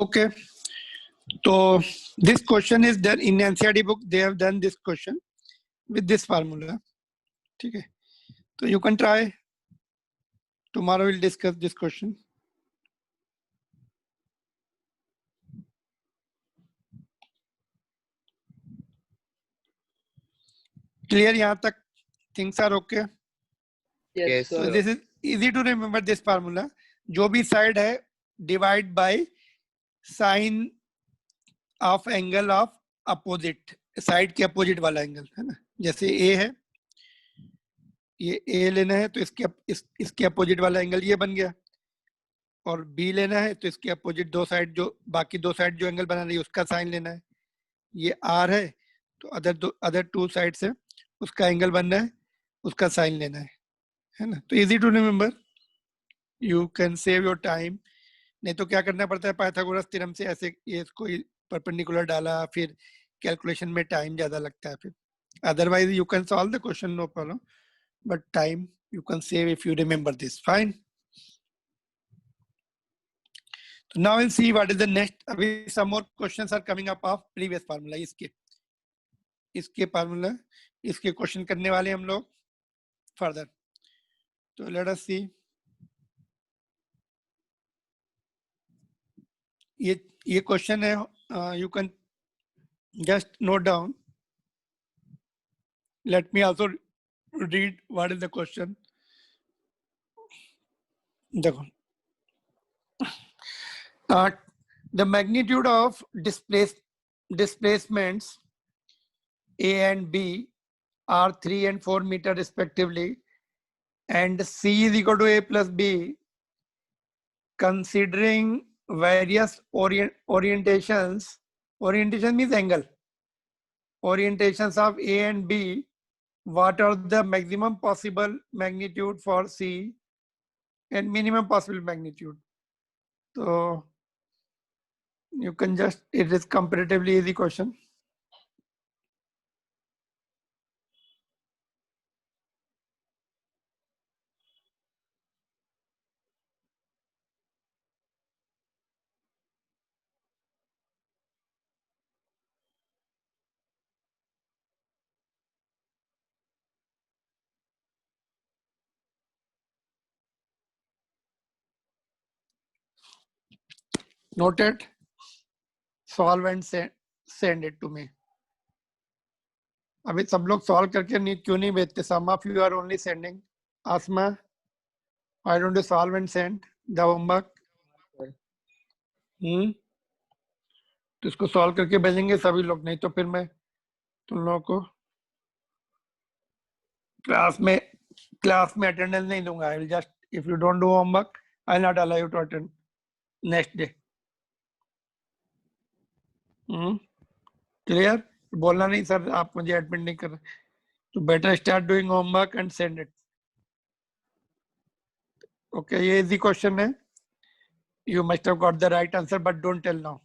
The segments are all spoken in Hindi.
Okay, so this question is done in NCERT book. They have done this question with this formula. Okay, so you can try. Tomorrow we'll discuss this question. Clear? यहाँ तक things are okay. Yes, So sir. this is easy to remember this formula. जो भी side है divide by sine of angle of opposite, side के opposite वाला angle है ना. जैसे A है, ये A लेना है तो इसके opposite वाला angle ये बन गया, और B लेना है तो इसके opposite दो साइड जो बाकी दो साइड जो एंगल बना रही है उसका साइन लेना है. ये R है तो अदर टू साइड से उसका एंगल बनना है, उसका साइन लेना है ना. तो easy to remember, you can save your time. नहीं तो क्या करना पड़ता है, पाइथागोरस थ्योरम से ऐसे ये इसको परपेंडिकुलर डाला, फिर कैलकुलेशन में टाइम ज्यादा लगता है. फिर otherwise you can solve the question, no problem, but time you can save if you remember this. Fine. So now we'll see what is the next. Some more questions are coming up of previous formula. इसके formula, इसके question करने वाले हम लोग further. So let us see. ये question है, you can just note down. Let me also read what is the question. देखो, the magnitude of displacements A and B are 3 and 4 meter respectively, and C is equal to A plus B, considering various orientations. Orientation means angle. Orientations of A and B. What are the maximum possible magnitude for C and minimum possible magnitude? So you can just, it is comparatively easy question. Noted. Solve and send it to me. अभी सब लोग सॉल्व करके नहीं क्यों नहीं भेजते? Some of you are only sending. Asma, why don't you solve and send the homework? तो इसको सॉल्व करके भेजेंगे सभी लोग, नहीं तो फिर मैं तुम लोगों को क्लास में अटेंडेंस नहीं दूंगा. I will just, if you don't do homework I will not allow you to attend next day. Clear? बोलना नहीं सर आप मुझे एडमिट नहीं कर रहे, तो better start doing homework and send it. Okay, ये इजी क्वेश्चन है. You must have got the right answer but don't tell now.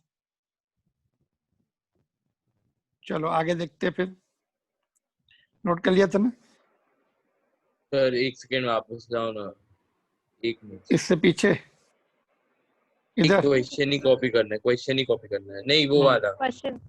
चलो आगे देखते हैं. फिर नोट कर लिया था ना सर? एक सेकंड वापस जाओ ना, एक मिनट. इससे पीछे इधर क्वेश्चन ही कॉपी करना है, क्वेश्चन ही कॉपी करना है. नहीं वो वाला क्वेश्चन.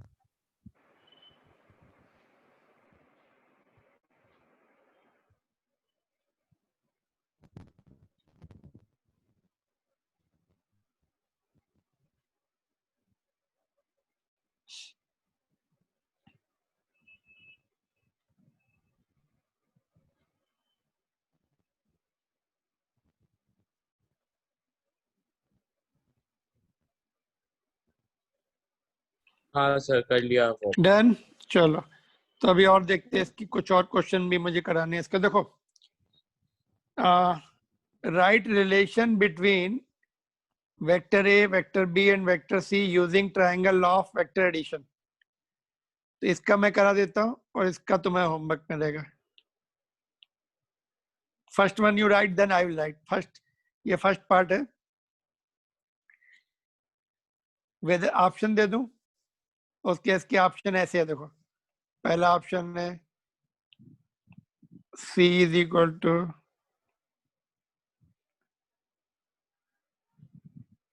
हाँ सर कर लिया. डन. चलो तो अभी और देखते हैं, इसकी कुछ और क्वेश्चन भी मुझे कराने हैं. इसका देखो, right relation between vector A, vector B and vector C using triangle law of vector addition. तो इसका मैं करा देता हूं और इसका तुम्हें होमवर्क में रहेगा. First one you write, then I will write. First, ये फर्स्ट पार्ट है. वेदर ऑप्शन दे दूं, उसके इसके ऑप्शन ऐसे है. देखो, पहला ऑप्शन है C is equal to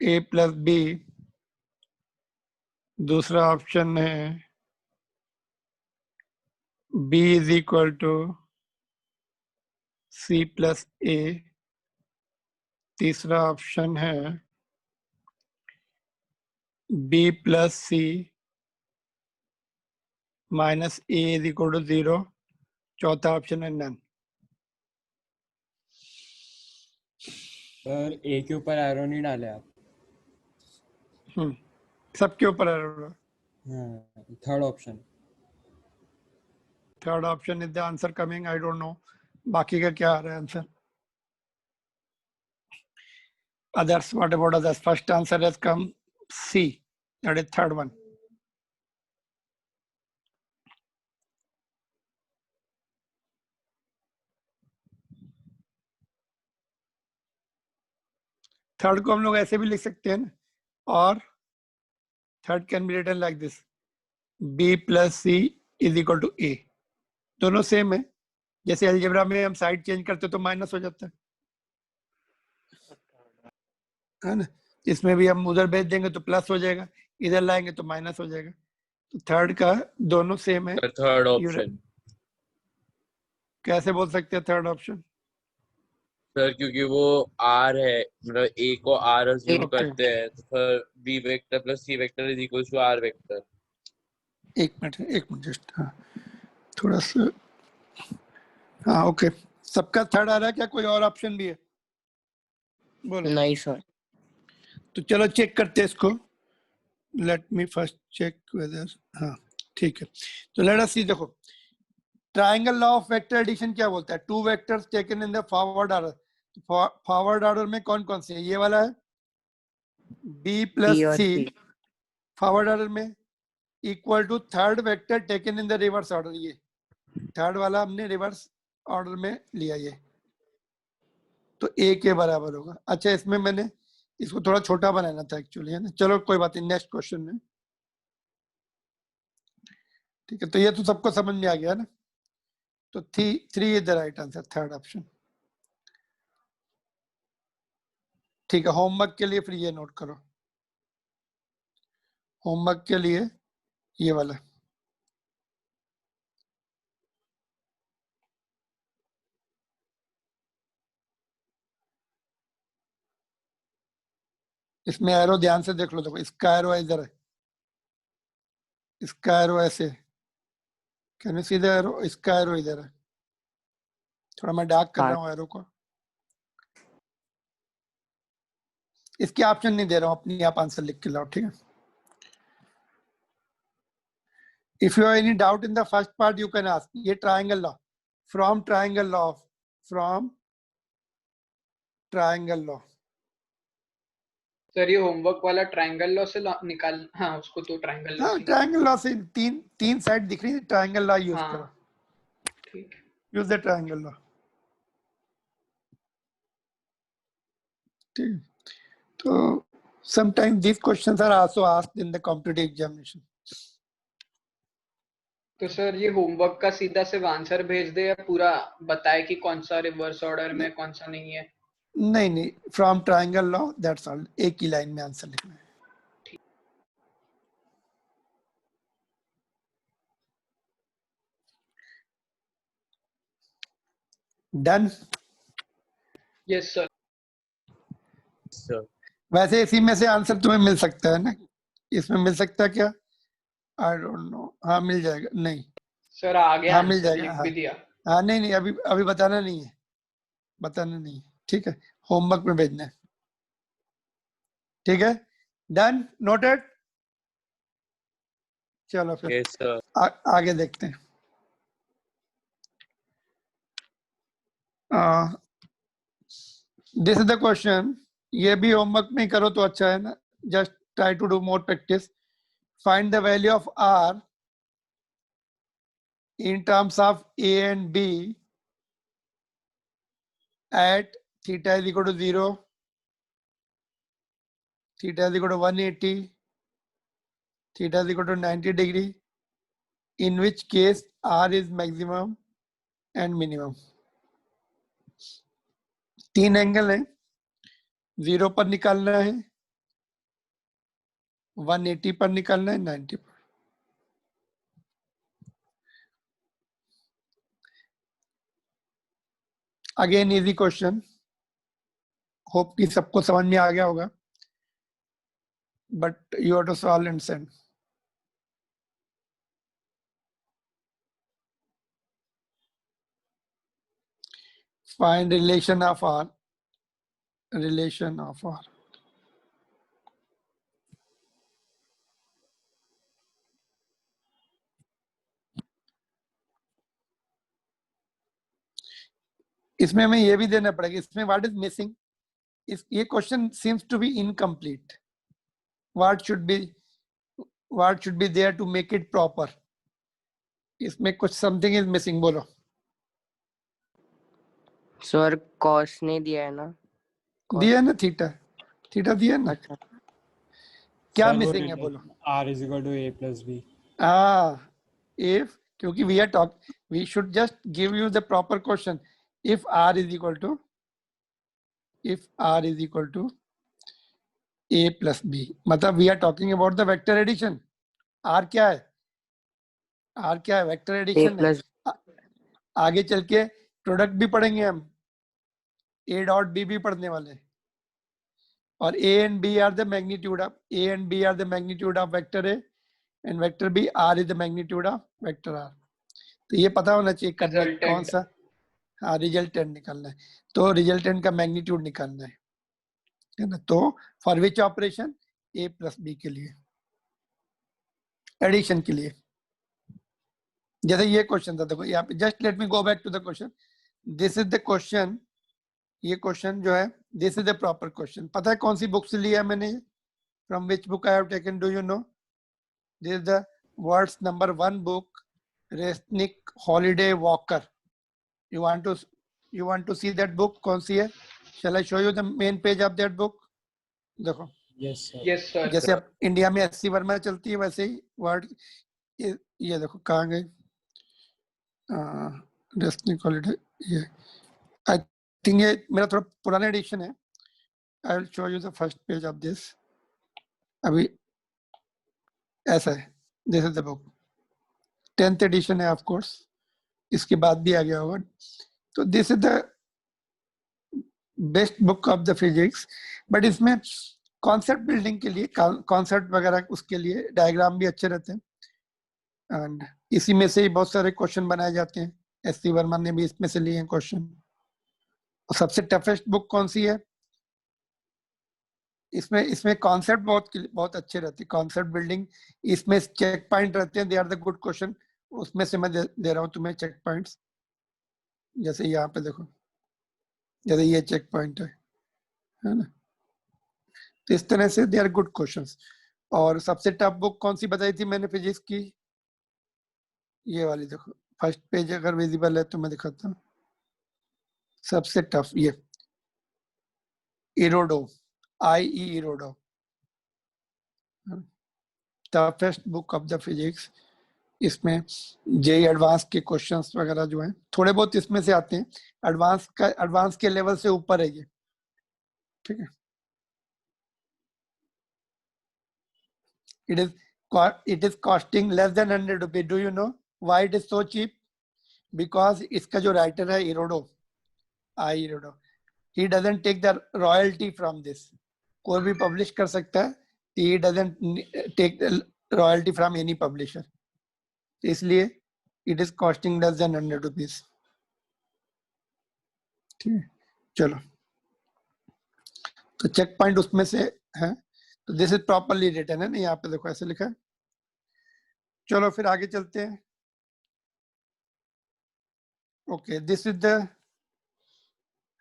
A plus B दूसरा ऑप्शन है B is equal to C plus A। तीसरा ऑप्शन है B plus C minus A is equal to 0। चौथा ऑप्शन है नन। सर ए के ऊपर एरो नहीं डाले आप। सबके ऊपर एरर। हाँ, third option. Third option is the answer coming, I don't know बाकी का क्या आ रहा है answer. Others, what about others? First answer has come C, that is third one. Third को हम लोग ऐसे भी लिख सकते हैं ना, और third can be written like this, B plus C is equal to A। दोनों सेम है, जैसे अलजेब्रा में हम साइड चेंज करते तो माइनस हो जाता है ना। इसमें भी हम उधर भेज देंगे तो प्लस हो जाएगा, इधर लाएंगे तो माइनस हो जाएगा। तो थर्ड का दोनों सेम है। थर्ड ऑप्शन कैसे बोल सकते हैं थर्ड ऑप्शन? सर, क्योंकि वो आर है, मतलब ए को आर अज्यूम Okay. करते हैं, तो फिर B vector plus C vector is equal to R vector. एक मिनट जस्ट, हाँ थोड़ा सा, हाँ ओके। सबका थर्ड आ रहा है क्या? कोई और ऑप्शन भी है? बोलो। नहीं सर। तो चलो चेक करते हैं इसको। Let me first check whether, हाँ ठीक है। तो लेट अस सी, देखो triangle law of vector addition क्या बोलता है? Two vectors taken in the forward order. Forward order में कौन कौन से है? ये वाला है B प्लस B और C C। फॉरवर्ड ऑर्डर में, equal to third vector taken in the reverse order. ये थर्ड वाला हमने रिवर्स ऑर्डर में लिया, ये तो A के बराबर होगा। अच्छा, इसमें मैंने इसको थोड़ा छोटा बनाना था एक्चुअली, है ना। चलो कोई बात नहीं, नेक्स्ट क्वेश्चन में। ठीक है, तो ये तो सबको समझ में आ गया ना। तो three is the right answer, third option. ठीक है, होमवर्क के लिए फिर ये नोट करो, होमवर्क के लिए ये वाला। इसमें एरो ध्यान से देख लो, देखो इसका एरो इधर है, इसका एरो ऐसे, can you see the arrow? इसका एरो इधर है, थोड़ा मैं डार्क कर रहा हूँ एरो को। इसके ऑप्शन नहीं दे रहा हूँ, अपनी आप आंसर लिख के लाओ, ठीक है। If you have any doubt in the first part, you can ask. ये triangle law, from triangle law, from triangle law. Sir ये होमवर्क वाला ट्रायंगल लॉ से निकाल, हाँ उसको तो ट्रायंगल लॉ हाँ, से triangle law से तीन साइड दिख रही है, triangle law यूज करो, हाँ ठीक है। Use the triangle law। ठीक है, तो sometimes these questions are also asked in the competitive examination. तो सर ये होमवर्क का सीधा सिर्फ आंसर भेज दे या पूरा बताए कि कौन सा रिवर्स ऑर्डर में कौन सा नहीं है? नहीं, from triangle law, that's all, एक ही लाइन में आंसर लिखना है। डन। Yes sir. सर वैसे इसी में से आंसर तुम्हें मिल सकता है ना, इसमें मिल सकता है क्या? आई डोंट नो, हाँ मिल जाएगा, नहीं सर आ गया हाँ मिल आंसर, जाएगा, लिख हाँ भी दिया। हाँ नहीं अभी बताना नहीं है, बताना नहीं है, ठीक है, होमवर्क में भेजना है, ठीक है। Done, noted. चलो फिर यस सर। आगे देखते हैं। दिस इज द क्वेश्चन, ये भी होमवर्क में ही करो तो अच्छा है ना, just try to do more practice. Find the value of R in terms of A and B at theta is equal to 0, theta is equal to 180, theta is equal to 90 degree, in which case R is maximum and minimum. तीन एंगल है, 0 पर निकालना है, 180 पर निकलना है 90 पर। अगेन इजी क्वेश्चन, होप कि सबको समझ में आ गया होगा, but you have to solve and send. Find relation of R. Relation of R. इसमें हमें ये भी देना पड़ेगा, इसमें व्हाट इज मिसिंग, इस ये question seems to be incomplete, what should be there to make it proper, इसमें कुछ समथिंग इज मिसिंग, बोलो। सर कॉस ने दिया है ना? दिया है ना, थीटा, थीटा दिया है ना, अच्छा क्या Sir, वो मिसिंग है बोलो। R is equal to A plus B. If, क्योंकि we are talk, we should just give you the proper question. If R is equal to A plus B, मतलब we are talking about the vector addition. R क्या है? R क्या है? वेक्टर A एडिशन है। प्लस आगे चल के प्रोडक्ट भी पढ़ेंगे हम, A डॉट B भी पढ़ने वाले हैं। और A and B are the magnitude of vector A and vector B, R is the magnitude of vector R. तो ये पता होना चाहिए करना Resultant. कौन सा, हाँ रिजल्टेंट निकालना है, तो रिजल्टेंट का मैग्नीट्यूड निकालना है ना। तो for which operation, A plus B के लिए, एडिशन के लिए। जैसे ये क्वेश्चन था, देखो यहाँ पे, just let me go back to the question, this is the question, ये क्वेश्चन जो है, this is the proper question. पता है कौन सी बुक से लिया है मैंने, from which book I have taken, do you know? This is the world's number 1 book, Resnick Halliday Walker. You want to see that book? कौन सी है? Shall I show you the main page of that book? देखो, Yes, sir. Yes, sir. जैसे अब इंडिया में एससी वर्मा चलती है, वैसे ही वर्ड, ये देखो कहाँ गए, रेस्निक हॉलिडे, ये आई थिंक ये मेरा थोड़ा पुराना एडिशन है। I will show you the first page of this. अभी ऐसा है, this is the book, 10th edition है ऑफ कोर्स, इसके बाद भी आ गया होगा। तो this is the best book of the physics, but इसमें कॉन्सेप्ट बिल्डिंग के लिए, कॉन्सेप्ट वगैरह उसके लिए डायग्राम भी अच्छे रहते हैं, एंड इसी में से ही बहुत सारे क्वेश्चन बनाए जाते हैं। एससी वर्मा ने भी इसमें से लिए हैं क्वेश्चन। और सबसे टफेस्ट बुक कौन सी है? इसमें कॉन्सेप्ट बहुत अच्छे रहते हैं, कॉन्सेप्ट बिल्डिंग, इसमें चेक पॉइंट रहते हैं, they are the good question. उसमें से मैं दे रहा हूँ तुम्हें चेक पॉइंट्स, जैसे यहाँ पे देखो, जैसे ये चेक पॉइंट है ना। तो इस तरह से दे आर गुड क्वेश्चंस। और सबसे टफ बुक कौन सी बताई थी मैंने फिजिक्स की? ये वाली देखो, फर्स्ट पेज अगर विजिबल है तो मैं दिखाता हूँ। सबसे टफ ये इरोडो, IE इरोडो, toughest book of the physics. इसमें जेई एडवांस के क्वेश्चंस वगैरह जो हैं थोड़े बहुत इसमें से आते हैं, एडवांस के लेवल से ऊपर है ये, ठीक है। it is costing less than 100 rupees. Do you know why it is so cheap? Because इसका जो राइटर है इरोडो, इरोडो, he doesn't take the royalty from this. कोई भी पब्लिश कर सकता है, he doesn't take the royalty from any publisher, इसलिए it is costing less than 100 rupees. ठीक है, चलो, तो चेक पॉइंट उसमें से है। तो दिस इज प्रॉपरली रिटन है ना, यहाँ पे देखो ऐसे लिखा है। चलो फिर आगे चलते हैं। ओके, दिस इज द,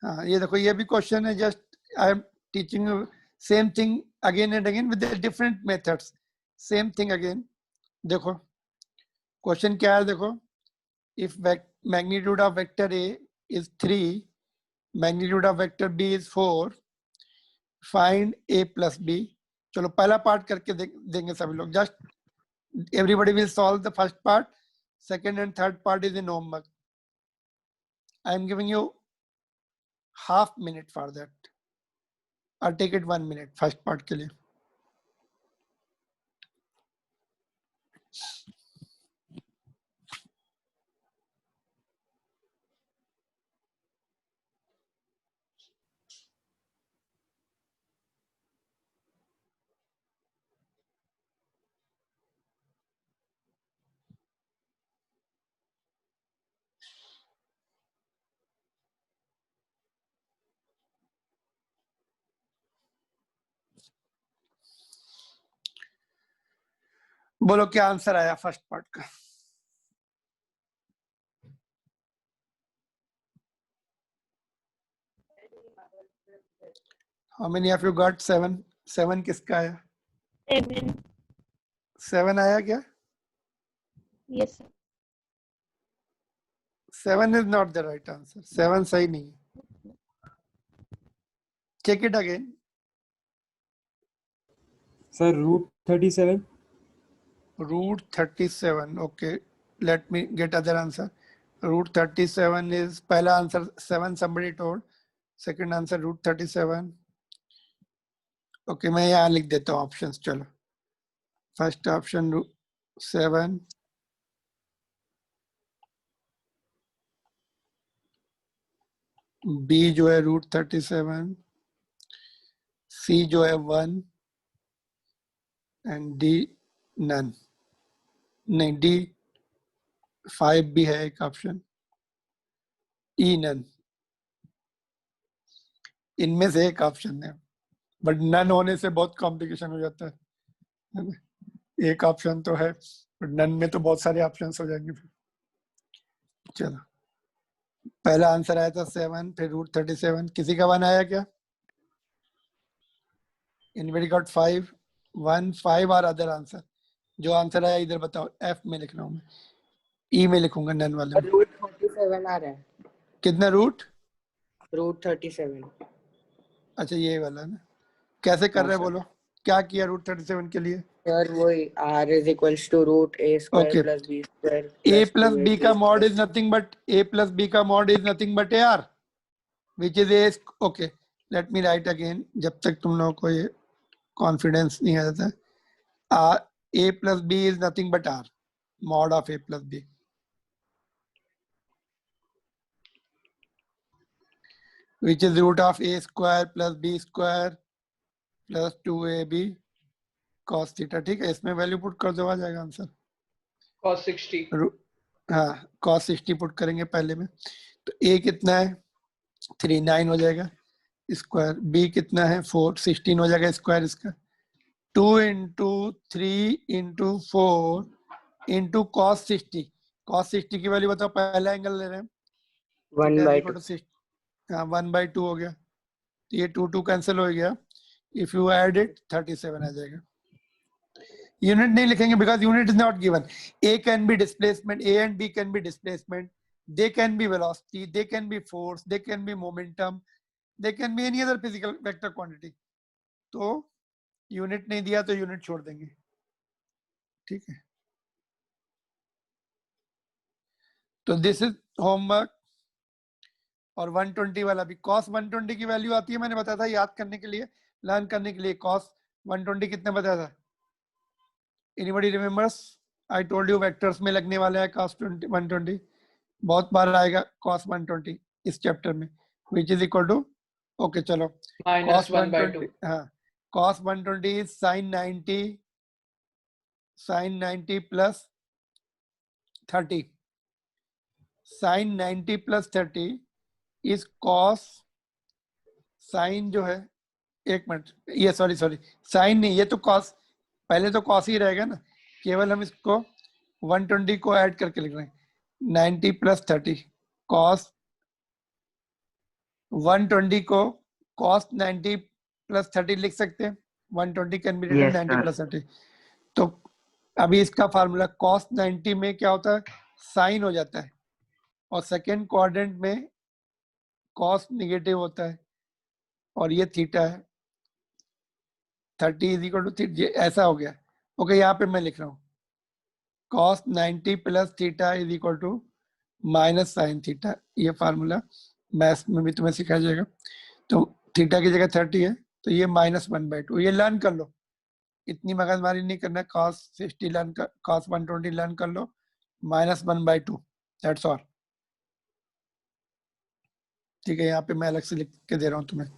हाँ ये देखो, ये भी क्वेश्चन है, just I'm teaching you same thing again and again with different methods, same thing again. देखो क्वेश्चन क्या है, देखो, if magnitude of vector A is 3, magnitude of vector B is 4, find A plus B. चलो पहला पार्ट करके देंगे सभी लोग, just everybody will solve the first part, second and third part is in homework. I am giving you half minute for that, or take it 1 minute first part के लिए। बोलो क्या आंसर आया फर्स्ट पार्ट का? How many of you got 7? 7 किसका आया? 7. 7 आया क्या? Yes, sir. 7 is not the right answer. 7 सही नहीं है. Check it again. Sir, root 37. Root 37. Okay, let me get other answer. Root 37 is पहला answer 7 somebody told. Second answer root 37. Okay, मैं यहाँ लिख देता हूँ options. चलो. First option 7. B जो है root 37. C जो है 1. And D none. नहीं, D 5 भी है एक ऑप्शन. E none. इनमें से एक ऑप्शन है, बट नन होने से बहुत कॉम्प्लिकेशन हो जाता है ना? एक ऑप्शन तो है, बट नन में तो बहुत सारे ऑप्शंस हो जाएंगे फिर. चलो, पहला आंसर आया था 7, फिर रूट 37. किसी का 1 आया क्या? Anybody got 5? 1, 5 और अदर आंसर. जो आंसर आया इधर बताओ. एफ में लिख रहा हूँ मैं, ई में लिखूंगा नन वाले में. रूट 37 आ रहा है. कितना रूट? रूट 37. अच्छा, ये वाला ना. कैसे कर हाँ, रहे हैं सर. बोलो, क्या किया रूट 37 के लिए? सर वही r is equals to root a square Okay. plus b square A plus plus B 2ab का mod square. is nothing but A plus B का mod is nothing but AR, which is A. Okay, let me write again. जब तक तुम लोगों को ये confidence नहीं आ जाता. A plus B is nothing but R, mod of A plus B, which is root of A square plus B square plus 2AB cos theta. ठीक है, इसमें वैल्यू पुट कर दो, आ जाएगा आंसर. cos 60. हाँ, cos 60 पुट करेंगे पहले में. तो A कितना है? 3, 9 हो जाएगा स्क्वायर. B कितना है? 4, 16 हो जाएगा स्क्वायर इसका. 2 into 3 into 4 into cos 60. cos 60 की वैल्यू बताओ. पहला एंगल ले रहे हैं. 1/2. हाँ, 1/2 हो गया. तो ये 2 कैंसिल हो गया. इफ यू ऐड इट 37 आ जाएगा. यूनिट नहीं लिखेंगे because unit is not given. A can be displacement, A and B can be displacement, they can be velocity, they can be force, they can be momentum, they can be any other physical vector quantity. तो यूनिट नहीं दिया तो यूनिट छोड़ देंगे. ठीक है, तो दिस इज होमवर्क. और 120 वाला भी. cos 120 की वैल्यू आती है, मैंने बताया था याद करने के लिए, लर्न करने के लिए. cos 120 कितने बताया था? Anybody remembers? I told you vectors में लगने वाला है cos 120. बहुत बार आएगा cos 120 इस चैप्टर में, which is equal to, okay चलो, minus cos 1/2. हाँ, cos 120 is sin 90 plus 30. sin 90 plus 30 is cos, sin जो है, एक मिनट, ये सॉरी sin नहीं, ये तो cos, पहले तो cos ही रहेगा ना. केवल हम इसको 120 को ऐड करके लिख रहे हैं. 90 plus 30 cos 120 को cos 90 plus 30 लिख सकते हैं. 120 can be written Yes, 90 sir. plus 30. तो अभी इसका फार्मूला cos 90 में क्या होता है? साइन हो जाता है, और सेकेंड क्वाड्रेंट में cos निगेटिव होता है, और ये थीटा है. 30 इज इक्वल टू थीटा, ऐसा हो गया. ओके, यहाँ पे मैं लिख रहा हूँ cos 90 plus theta is equal to minus sine theta. ये फार्मूला मैथ्स में भी तुम्हें सिखाया जाएगा. तो थीटा की जगह 30 है, तो ये -1/2. ये लर्न कर लो, इतनी मगजमारी नहीं करना. cos 60 लर्न कर, cos 120 लर्न कर लो, -1/2, दैट्स ऑल. ठीक है, यहाँ पे मैं अलग से लिख के दे रहा हूँ तुम्हें.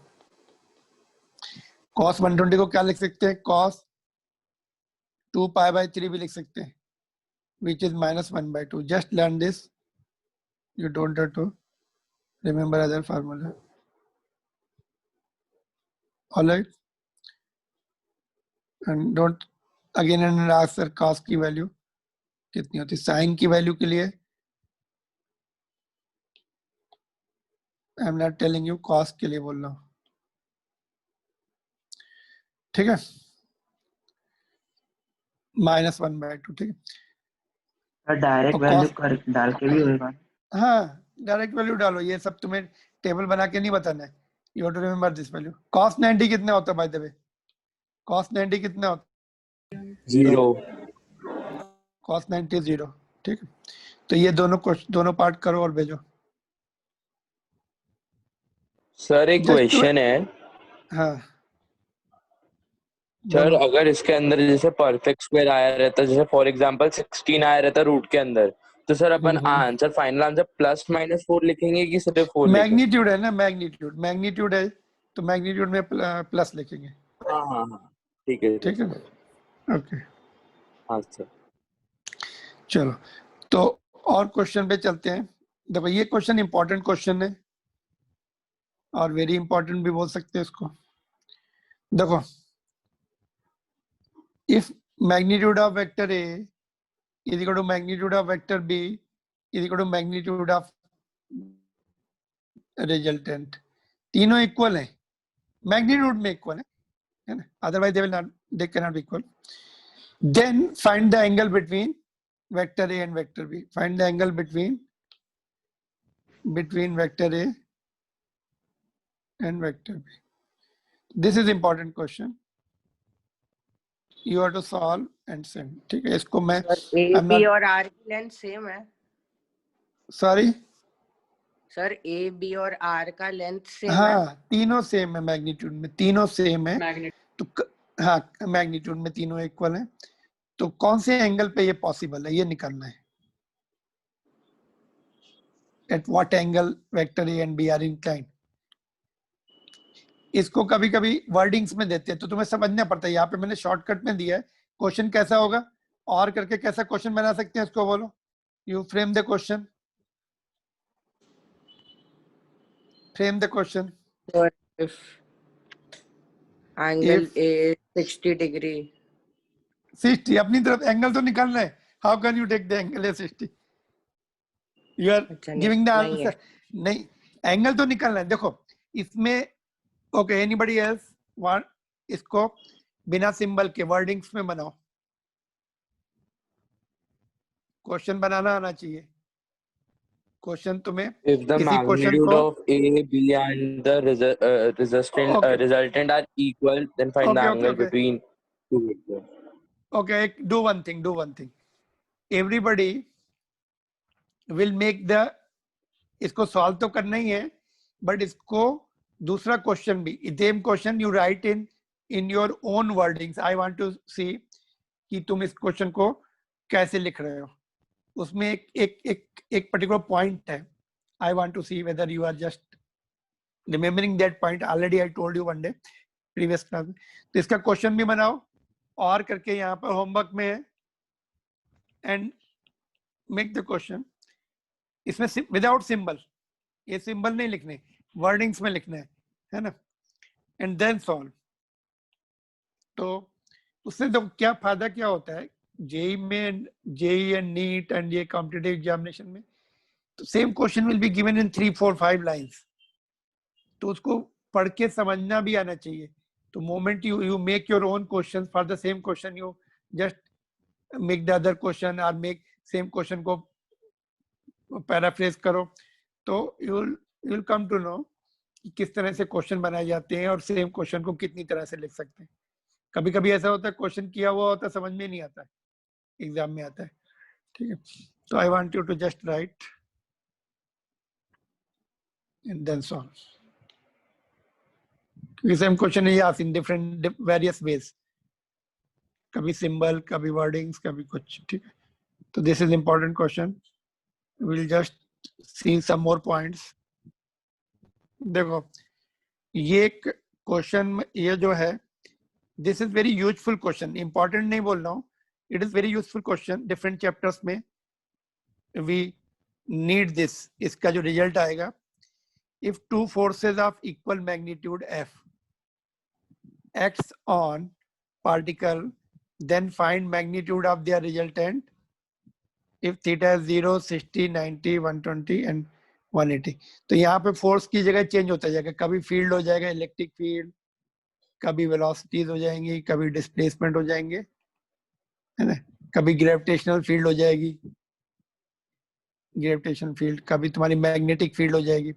cos 120 को क्या लिख सकते हैं? cos 2π/3 भी लिख सकते हैं, which is -1/2. just learn this, you don't have to remember other formula. All right, and don't again and last sir cos की वैल्यू कितनी होती है? साइन की वैल्यू के लिए I am not telling you, cos के लिए बोल रहा हूँ, ठीक है, -1/2, ठीक है। डायरेक्ट और वैल्यू cos कर डाल के भी होगा। हाँ डायरेक्ट वैल्यू डालो, ये सब तुम्हें टेबल बना के नहीं बताना है, you have to remember this value. cos 90 कितना होता है बाय द वे? cos 90 कितना होता जीरो। है? cos 90 0, ठीक है। तो ये दोनों पार्ट करो और भेजो। सर एक Just to- क्वेश्चन है हाँ सर, बोलो। अगर इसके अंदर जैसे परफेक्ट स्क्वायर आया रहता, जैसे फॉर एग्जांपल 16 आया रहता रूट के अंदर, तो सर अपन आंसर फाइनल आंसर +-4 लिखेंगे कि सिर्फ 4 लिखेंगे? मैग्नीट्यूड है ना, मैग्नीट्यूड है तो मैग्नीट्यूड में प्लस लिखेंगे, हाँ हाँ हाँ, ठीक है ठीक है, सर। ओके। हाँ सर। चलो तो और क्वेश्चन पे चलते हैं। देखो ये क्वेश्चन इंपॉर्टेंट क्वेश्चन है और वेरी इंपॉर्टेंट भी बोल सकते हैं इसको। देखो if magnitude of vector A is equal to magnitude of vector B is equal to magnitude of resultant, तीनों इक्वल है, मैग्नीट्यूड में इक्वल है ना, otherwise they can not be equal. Then find the angle between vector A and vector B. Find the angle between vector A and vector B. This is important question. You have to solve and send. ठीक है, इसको मैं sir A I'm B not और आर की लेंथ सेम है? sorry, सर ए बी और आर का लेंथ सेम है? हाँ तीनों सेम है, मैग्नीट्यूड में तीनों सेम है, मैग्नेट तो हाँ मैग्नीट्यूड में तीनों इक्वल है, तो कौन से एंगल पे ये पॉसिबल है ये निकालना है। At what angle vector A and B are inclined? इसको कभी कभी वर्डिंग्स में देते हैं तो तुम्हें समझना पड़ता है। यहाँ पे मैंने शॉर्टकट में दिया है। क्वेश्चन कैसा होगा और करके कैसा क्वेश्चन बना सकते हैं इसको बोलो। You frame the question, frame the question. So if angle A is 60 degree, 60 अपनी तरफ एंगल तो निकालना है। How can you take the angle a 60? You are अच्छा गिविंग द नहीं है। आंसर, नहीं एंगल तो निकालना है। देखो इसमें ओके एनीबॉडी एल्स वांट, इसको बिना सिंबल के वर्डिंग्स में बनाओ। क्वेश्चन बनाना आना चाहिए। क्वेश्चन तुम्हें If the किसी क्वेश्चन magnitude को of A, B and the resultant are equal, then find the Okay, angle okay. between two vectors. okay, do one thing. Everybody will make the, इसको सॉल्व तो करना ही है, बट इसको दूसरा क्वेश्चन भी, same question you write in your own wordings. I want to see कि तुम इस क्वेश्चन को कैसे लिख रहे हो। उसमें एक पर्टिकुलर पॉइंट है। I want to see whether you are just remembering that point. Already I told you one day previous class में। तो इसका क्वेश्चन भी बनाओ और करके यहाँ पर होमवर्क में है, एंड मेक द क्वेश्चन। इसमें विदाउट सिंबल, ये सिंबल नहीं लिखने, वर्डिंग्स में लिखना है ना, एंड देन सॉल्व। तो उससे तो क्या फायदा क्या होता है जेई में, जेई एंड नीट एंड ये कॉम्पिटिटिव एग्जामिनेशन में, तो same question will be given in 3, 4, 5 lines. तो उसको पढ़ के समझना भी आना चाहिए। तो moment you make your own question for the same question, you just make the other question और मेक सेम क्वेश्चन को पैराफ्रेज करो, तो you will come to know कि किस तरह से क्वेश्चन बनाए जाते हैं और सेम क्वेश्चन को कितनी तरह से लिख सकते हैं। कभी कभी ऐसा होता है क्वेश्चन किया हुआ होता है, समझ में नहीं आता है, एग्जाम में आता है। ठीक है, तो I want you to just write and then solve. क्योंकि सेम क्वेश्चन है ask in different various ways, कभी सिंबल, कभी वर्डिंग्स, कभी कुछ। ठीक है, तो this is important question. Will just see some more points. देखो ये क्वेश्चन, ये जो है this is very useful question, important नहीं बोल रहा हूँ, it is very useful question. Different chapters में वी नीड दिस। इसका जो रिजल्ट आएगा, if two forces of equal magnitude F acts on particle then find magnitude of their resultant if theta is 0, 60, 90, 120 and 180. तो यहाँ पे फोर्स की जगह चेंज होता जाएगा, कभी फील्ड हो जाएगा इलेक्ट्रिक फील्ड, कभी वेलोसिटीज हो जाएंगी, कभी डिस्प्लेसमेंट हो जाएंगे, है ना, कभी ग्रेविटेशनल फील्ड हो जाएगी, ग्रेविटेशनल फील्ड, कभी तुम्हारी मैग्नेटिक फील्ड हो जाएगी.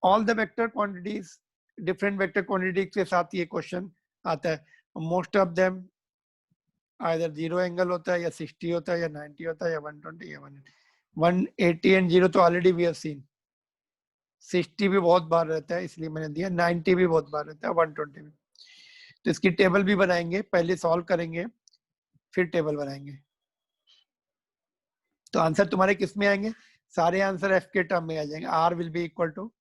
All the vector quantities, different vector quantity के साथ ये क्वेश्चन आता है. Most of them either 0 angle होता है या 60 होता है या 90 होता है या 120 या 180 एंड 0 तो ऑलरेडी वी हैव सीन. 60 भी बहुत बार रहता है इसलिए मैंने दिया, 90 भी बहुत बार रहता है, 120 भी. तो इसकी टेबल भी बनाएंगे, पहले सॉल्व करेंगे फिर टेबल बनाएंगे. तो आंसर तुम्हारे किस में आएंगे? सारे आंसर एफ के टर्म में आ जाएंगे. R will be equal to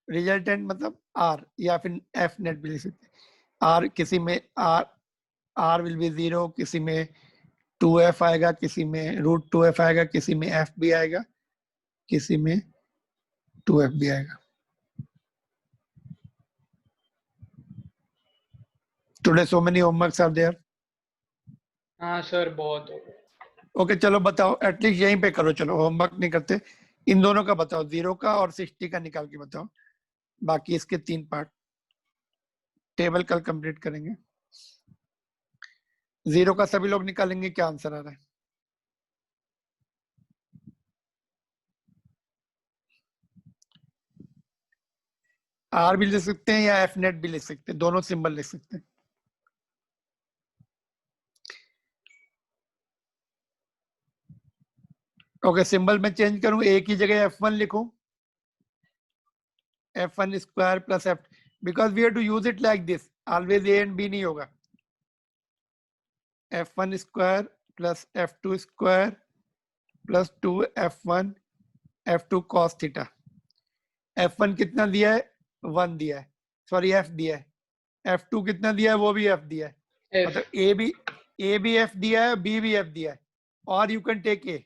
resultant मतलब आर, या फिर एफ नेट भी लिख सकते हैं. आर किसी में आर विल बी 0, किसी में 2f आएगा, किसी में √2f आएगा, किसी में f भी आएगा, किसी में 2f भी आएगा. Today so many homeworks are there. हाँ सर बहुत हो गया. ओके चलो बताओ, एटलीस्ट यहीं पे करो. चलो होमवर्क नहीं करते, इन दोनों का बताओ, 0 का और 60 का निकाल के बताओ. बाकी इसके 3 पार्ट टेबल कल कंप्लीट करेंगे. 0 का सभी लोग निकालेंगे, क्या आंसर आ रहा है? आर भी लिख सकते हैं या एफ नेट भी लिख सकते हैं, दोनों सिंबल लिख सकते हैं. ओके सिंबल में चेंज करूं, ए की जगह f1 लिखूं, f1 square plus f, because we have to use it like this, always A and B नहीं होगा. f1 square plus f2 square plus 2f1 f2 cos theta. f1 कितना दिया है? 1 दिया है, सॉरी f दिया है. f2 कितना दिया है? वो भी f दिया है. F. मतलब a भी f दिया है, b भी f दिया है. और you can take a.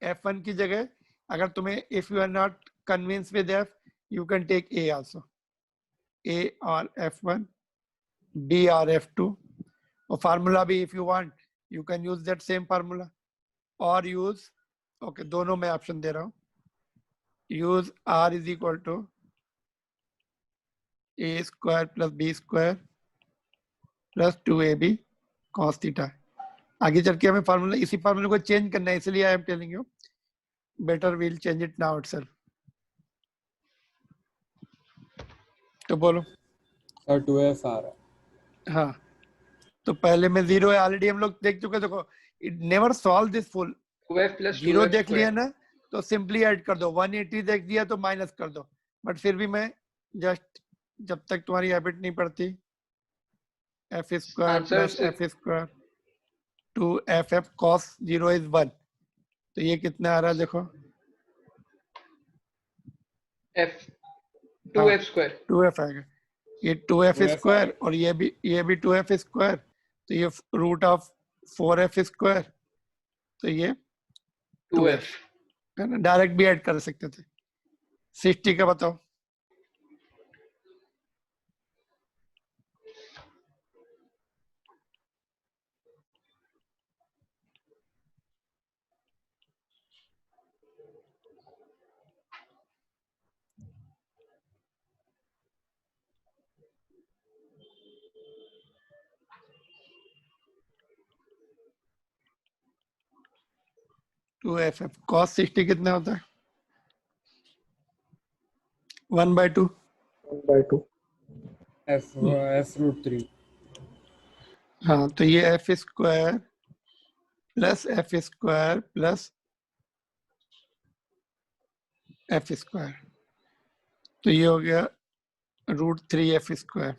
f1 की जगह अगर तुम्हें if you are not convinced with f, you can take a also. a और f1, b और f2. और फार्मूला भी if you want you can use that same formula or use, okay दोनों में ऑप्शन दे रहा हूँ, use r is equal to a square plus b square plus 2ab cos theta. आगे चल के हमें फार्मूला, इसी फार्मूले को चेंज करना है, इसलिए I am telling you better will change it now itself. तो बोलो. सर 2f आ रहा है. हाँ तो पहले में 0 है, ऑलरेडी हम लोग देख चुके. देखो it never solve this full. 2f plus 0 2f देख लिया square. ना तो सिंपली ऐड कर दो. 180 देख दिया तो माइनस कर दो. बट फिर भी मैं जस्ट, जब तक तुम्हारी हैबिट नहीं पड़ती, एफ स्क्वायर Answer प्लस से- F square 2f cos 0 is 1. तो ये कितना आ रहा है देखो, f 2f square. 2f आएगा. ये 2f 2f स्क्वायर और ये भी 2f स्क्वायर, तो ये रूट ऑफ 4f स्क्वायर, तो ये 2f. है ना. डायरेक्ट भी ऐड कर सकते थे. 60 का बताओ. टू एफ एफ कॉस 60 कितना होता है? 1/2. f√3. हाँ तो ये F square plus F square plus F square, तो ये हो गया √3f स्क्वायर.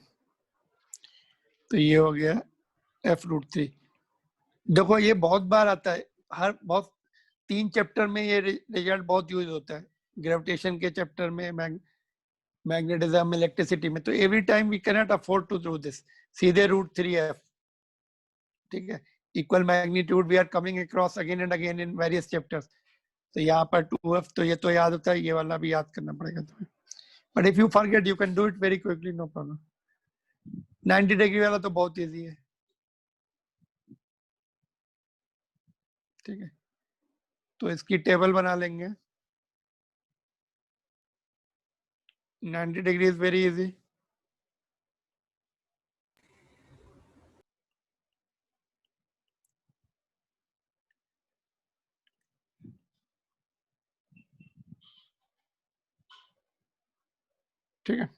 तो ये हो गया f√3. देखो ये बहुत बार आता है, हर बहुत 3 चैप्टर में ये रिजल्ट बहुत यूज होता है. ग्रेविटेशन के चैप्टर में, मैग्नेटिज्म, इलेक्ट्रिसिटी में. तो every time we can not afford to do this. सीधे √3f, ठीक है. Equal magnitude we are coming across again and again in various chapters. तो यहाँ पर 2f, तो ये तो याद होता है, ये वाला भी याद करना पड़ेगा तुम्हें. But if you forget you can do it very quickly, no problem. 90 degree वाला तो बहुत इजी है, ठीक है। तो इसकी टेबल बना लेंगे। 90 डिग्री इज वेरी इजी। ठीक है,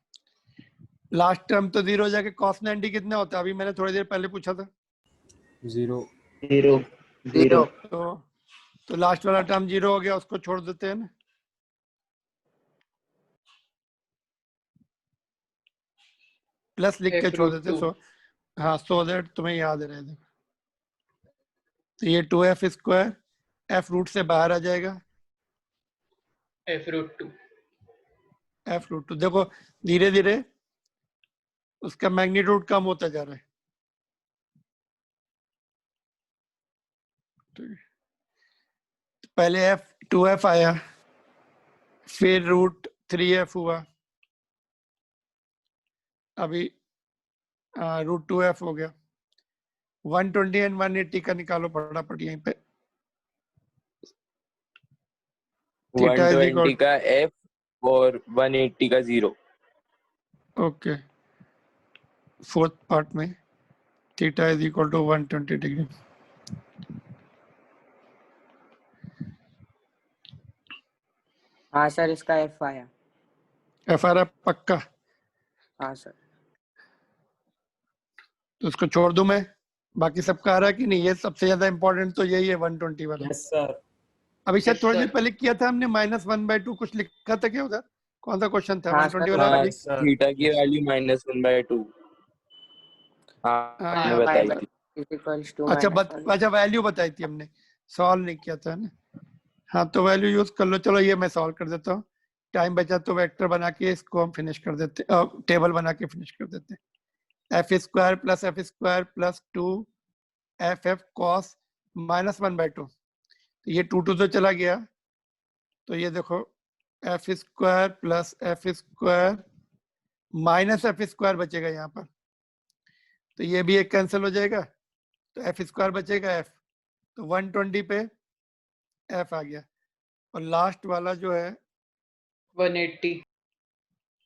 लास्ट टर्म तो 0 हो जाके cos 90 कितना होता है, अभी मैंने थोड़ी देर पहले पूछा था। 0 0 तो लास्ट वाला टर्म 0 हो गया, उसको छोड़ देते हैं ना। प्लस लिख के F छोड़ root देते हैं, 2 सो हाँ, सो दैट तुम्हें याद रहे। देखो तो ये 2f स्क्वायर, f रूट से बाहर आ जाएगा, F root 2 f रूट 2। देखो धीरे धीरे उसका मैग्नीट्यूड कम होता जा रहा है। ठीक है। पहले f 2f आया, फिर रूट 3f हुआ, अभी रूट 2f हो गया। 120 एंड 180 का निकालो फटाफट यहीं पे। थीटा इज 120 इक्वल, का f और 180 का 0। ओके, फोर्थ पार्ट में theta is equal to 120 degree. हाँ सर, इसका F आया। एफ आ रहा है पक्का? हाँ सर। तो उसको छोड़ दूं मैं, बाकी सबका आ रहा है कि नहीं? ये सबसे ज्यादा इंपॉर्टेंट तो यही है 120 वाला। Yes sir. अभी शायद Yes, थोड़ी देर sir. पहले किया था हमने, -1/2 कुछ लिखा था क्या उधर? कौन सा क्वेश्चन था? हाँ, 120 सर। वाला हाँ वैल्यू? सर। थीटा की वैल्यू -1/2। हाँ हाँ, हमने याद बताई है। थी। इक्वल्स टू अच्छा -1। अच्छा, वैल्यू बताई थी हमने, सॉल्व नहीं किया था ना। हाँ तो वैल्यू यूज कर लो। चलो ये मैं सॉल्व कर देता हूँ, टाइम बचा तो वेक्टर बना के इसको हम फिनिश कर देते, टेबल बना के फिनिश कर देते। F square plus F square plus 2 F cos -1/2। तो ये 2 तो चला गया, तो ये देखो F square plus F square minus F square बचेगा यहाँ पर, तो ये भी एक कैंसिल हो जाएगा, तो एफ स्क्वायर बचेगा एफ, तो 120 पे एफ आ गया। और लास्ट वाला जो है 180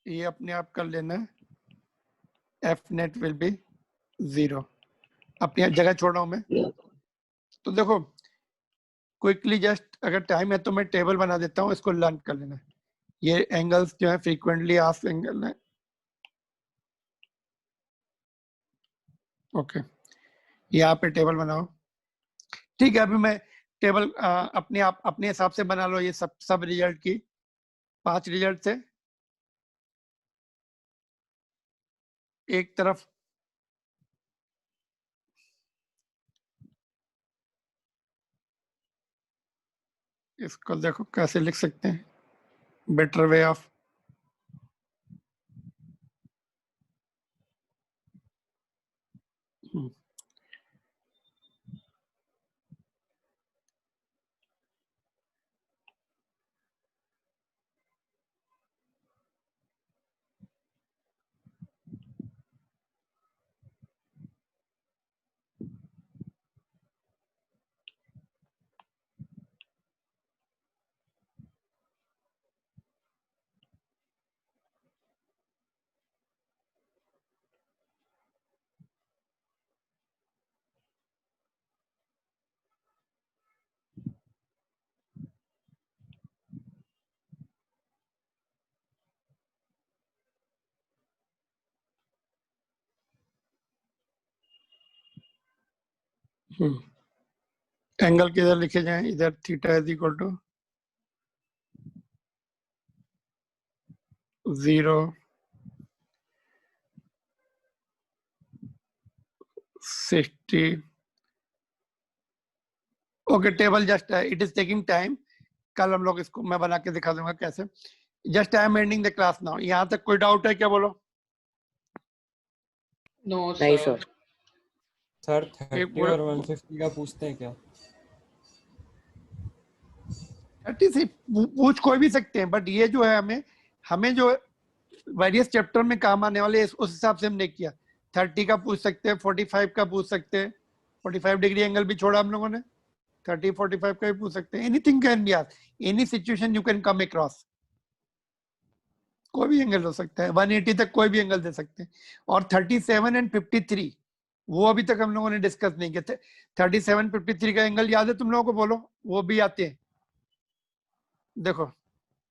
ये अपने आप कर लेना, एफ नेट विल बी 0। अपनी जगह छोड़ रहा हूँ मैं। तो देखो क्विकली जस्ट अगर टाइम है तो मैं टेबल बना देता हूँ, इसको लर्न कर लेना। ये एंगल्स जो है फ्रीक्वेंटली आस्क्ड एंगल है। ओके, यहाँ पे टेबल बनाओ। ठीक है, अभी मैं टेबल अपने आप अपने हिसाब से बना लो। ये सब रिजल्ट की 5 रिजल्ट थे। एक तरफ इसको देखो कैसे लिख सकते हैं, बेटर वे ऑफ। एंगल किधर लिखे जाए? इधर theta is equal to 0 60। Okay, table just it is taking time. कल हम लोग इसको मैं बना के दिखा दूंगा कैसे। Just I am ending the class now. यहाँ तक कोई डाउट है क्या? बोलो। No, नहीं sir. सर। सर एक 30 पूरा और 150 का पूछते हैं क्या? 30 से पूछ कोई भी सकते हैं, बट ये जो है हमें जो वेरियस चैप्टर में काम आने वाले उस हिसाब से हमने किया। 30 का पूछ सकते हैं, 45 का पूछ सकते हैं, 45 डिग्री एंगल भी छोड़ा हम लोगों ने, 30 45 का भी पूछ सकते हैं। Anything can be asked, any situation you can come across, कोई भी एंगल हो सकता है, 180 तक कोई भी एंगल दे सकते हैं। और 37 एंड 53 वो अभी तक हम लोगों ने डिस्कस नहीं किया थे। 37 53 का एंगल याद है तुम लोगों को? बोलो, वो भी आते हैं। देखो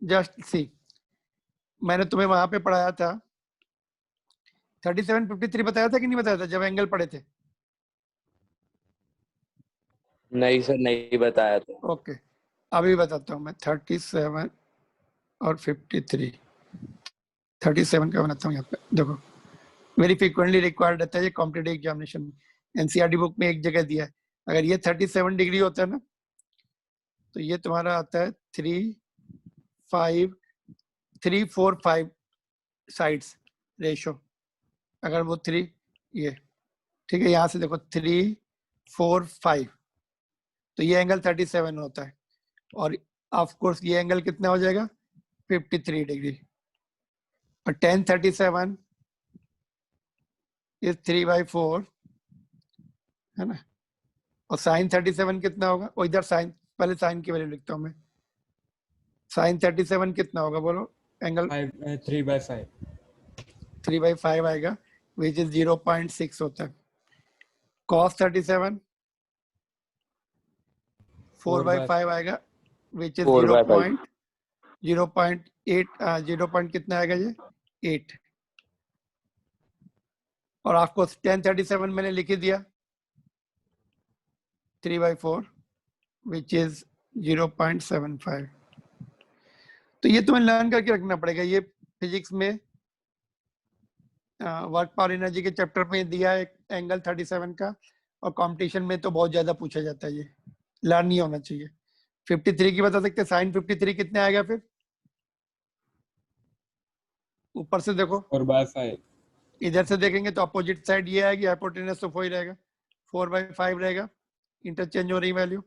जस्ट सी, मैंने तुम्हें वहां पे पढ़ाया था, 37 53 बताया था कि नहीं बताया था जब एंगल पढ़े थे? नहीं सर, नहीं बताया था। ओके, अभी बताता हूँ मैं। 37 और 53, 37 का बनाता हूँ यहाँ पे। देखो, वेरी फ्रिक्वेंटली रिक्वायर्ड रहता है ये कॉम्पिटिटिव एग्जामिनेशन में, एनसीईआरटी बुक में एक जगह दिया है। अगर ये 37 डिग्री होता है ना, तो ये तुम्हारा आता है 3 4 5 साइड्स रेशो। अगर वो 3 ये ठीक है, यहाँ से देखो 3 4 5, तो ये एंगल 37 होता है। और ऑफ कोर्स ये एंगल कितना हो जाएगा? 53 डिग्री। और tan 37 इज 3/4, है ना? और sin 37 कितना होगा? और इधर साइन, पहले साइन की वैल्यू लिखता हूँ मैं। sin 37 कितना होगा बोलो? एंगल 3/5 3/5 आएगा, विच इज 0.6 होता है। cos 37 4/5 आएगा, विच इज 4/5। 0.8 0 पॉइंट कितना आएगा ये? 8। और आपको tan 37 मैंने लिख ही दिया, 3/4 विच इज 0.75। तो ये तुम्हें लर्न करके रखना पड़ेगा। ये फिजिक्स में वर्क पावर एनर्जी के चैप्टर में दिया है एंगल 37 का, और कंपटीशन में तो बहुत ज्यादा पूछा जाता है, ये लर्न नहीं होना चाहिए। 53 की बता सकते, साइन 53 कितने आएगा? फिर ऊपर से देखो, 4/5 इधर से देखेंगे तो अपोजिट साइड ये आएगी, हाइपोटेनस तो 4 ही रहेगा, 4/5 रहेगा, इंटरचेंज हो रही वैल्यू।